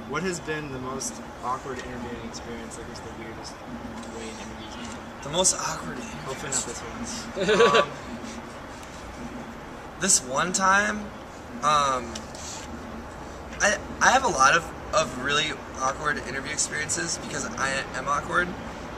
What has been the most awkward interviewing experience? Like, what's the weirdest way in interviews? The most awkward. Hopefully not this one. This one time, I have a lot of really awkward interview experiences because I am awkward,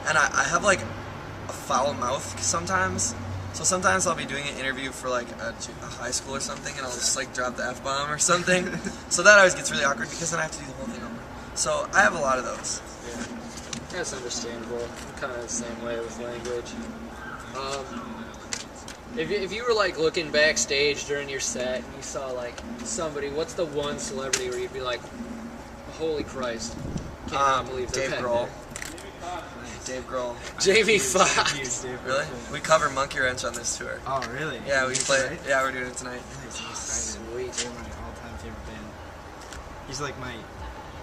and I have like a foul mouth sometimes. So sometimes I'll be doing an interview for like a high school or something, and I'll just like drop the F-bomb or something. So that always gets really awkward because then I have to do the whole thing over. So I have a lot of those. Yeah, that's understandable. I'm kind of the same way with language. If you were like looking backstage during your set and you saw like somebody, what's the one celebrity where you'd be like, holy Christ, cannot believe they're Dave back Grohl. there. Dave Grohl. Jamie Foxx. Really? We cover Monkey Wrench on this tour. Oh, really? Yeah, we play. Yeah, we're doing it tonight. Nice, I'm excited. Sweet. They're my all-time favorite band. He's like my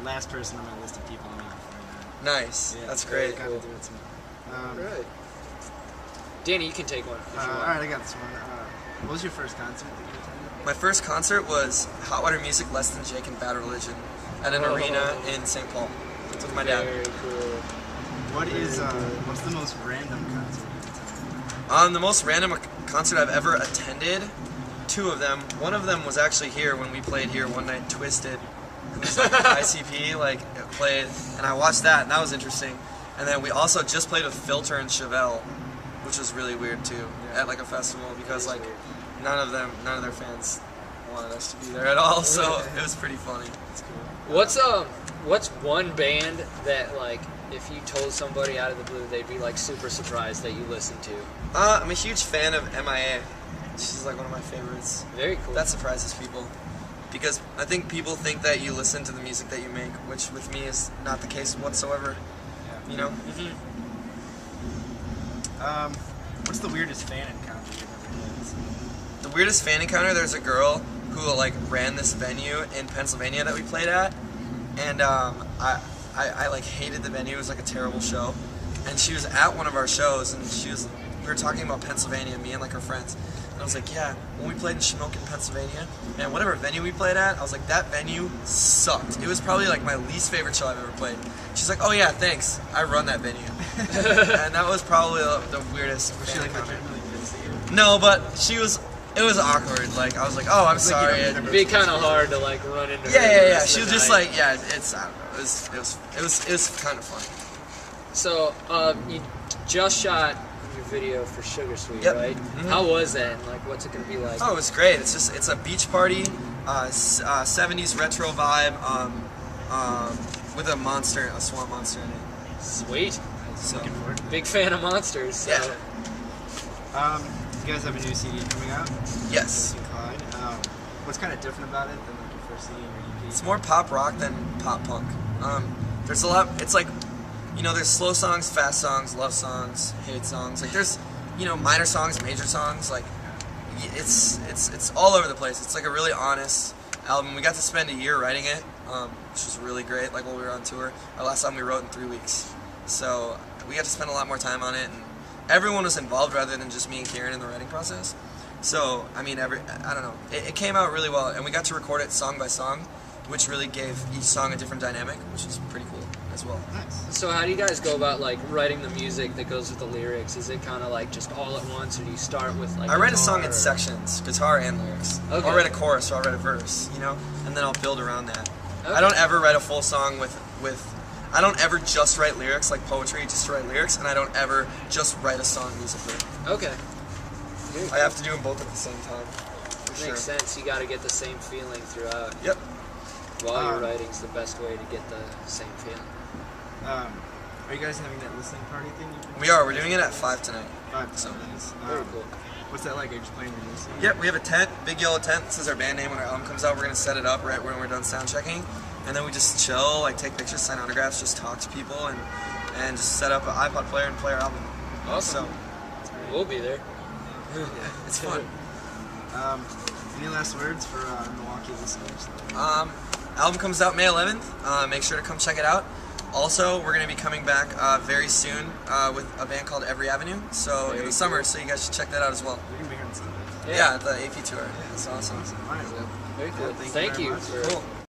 last person on my list of people I'm meeting for now. Nice. Yeah, That's great. Got to do it some. Right. Danny, you can take one. If you want. Alright, I got this one. What was your first concert that you attended? My first concert was Hot Water Music, Less Than Jake, and Bad Religion at an arena in St. Paul with my dad. Very cool. What's the most random concert you've attended? The most random concert I've ever attended, two of them. One of them was actually here when we played here one night, Twisted. It was like ICP, like, it played, and I watched that, and that was interesting. And then we also just played with Filter and Chevelle, which was really weird too, at like a festival, because like none of their fans wanted us to be there at all, so it was pretty funny. That's cool. What's one band that like if you told somebody out of the blue they'd be like super surprised that you listened to? I'm a huge fan of MIA. She's like one of my favorites. Very cool. That surprises people, because I think people think that you listen to the music that you make, which with me is not the case whatsoever. Yeah. You know? What's the weirdest fan encounter you've ever had? The weirdest fan encounter, there's a girl who like ran this venue in Pennsylvania that we played at, and I like hated the venue. It was like a terrible show, and she was at one of our shows, and we were talking about Pennsylvania, me and like her friends, and I was like, yeah, when we played in Shamokin, Pennsylvania, man, whatever venue we played at, I was like, that venue sucked. It was probably like my least favorite show I've ever played. She's like, oh yeah, thanks, I run that venue. And that was probably the weirdest. Was she like legitimately pissed at you? No, but it was awkward. Like, I was like, oh, I'm sorry. It'd be kind of hard to like run into. Yeah. She was just like, yeah, it's, I don't know. It was kind of funny. So, you just shot your video for Sugar Sweet, Yep. right? Mm-hmm. How was that? And like, what's it gonna be like? Oh, it was great. It's a beach party, 70s retro vibe, with a swamp monster in it. Sweet. So, Looking forward to it. Big fan of monsters. So. Yeah. You guys have a new CD coming out? yes. What's kind of different about it than like your first CD or EP? It's more pop rock than pop punk. There's a lot. It's like, there's slow songs, fast songs, love songs, hate songs. Like there's, minor songs, major songs. Like it's all over the place. It's like a really honest album. We got to spend a year writing it, which was really great. Like while we were on tour, our last album we wrote in 3 weeks. So we got to spend a lot more time on it, and everyone was involved rather than just me and Kieran in the writing process. So I mean, I don't know. It came out really well, and we got to record it song by song, which really gave each song a different dynamic, which is pretty cool as well. Nice. So how do you guys go about like writing the music that goes with the lyrics? Is it kind of like just all at once, or do you start with like? I write a guitar song in or- sections, guitar and lyrics. Okay. I'll write a chorus or I'll write a verse, and then I'll build around that. Okay. I don't ever write a full song with I don't ever just write lyrics like poetry, just to write lyrics, and I don't ever just write a song musically. Okay. I have to do them both at the same time. For Makes sure. sense. You got to get the same feeling throughout. Yep. While you're writing's the best way to get the same feeling. Are you guys having that listening party thing? We are. We're doing it at 5 tonight. 5, so nice. Very cool. What's that like? Are you just playing your new CD? Yep, we have a tent, big yellow tent. This is our band name. When our album comes out, we're going to set it up right when we're done sound checking. And then we just chill, like take pictures, sign autographs, just talk to people, and just set up an iPod player and play our album. Awesome. So, We'll be there. Yeah. it's fun. Any last words for Milwaukee listeners? Album comes out May 11th. Make sure to come check it out. Also, we're going to be coming back very soon with a band called Every Avenue. So in the summer, so you guys should check that out as well. We're gonna be hearing some of it. Yeah, the AP tour. Yeah, it's awesome. All right, well, Very cool. yeah, Thank very you much. for Cool.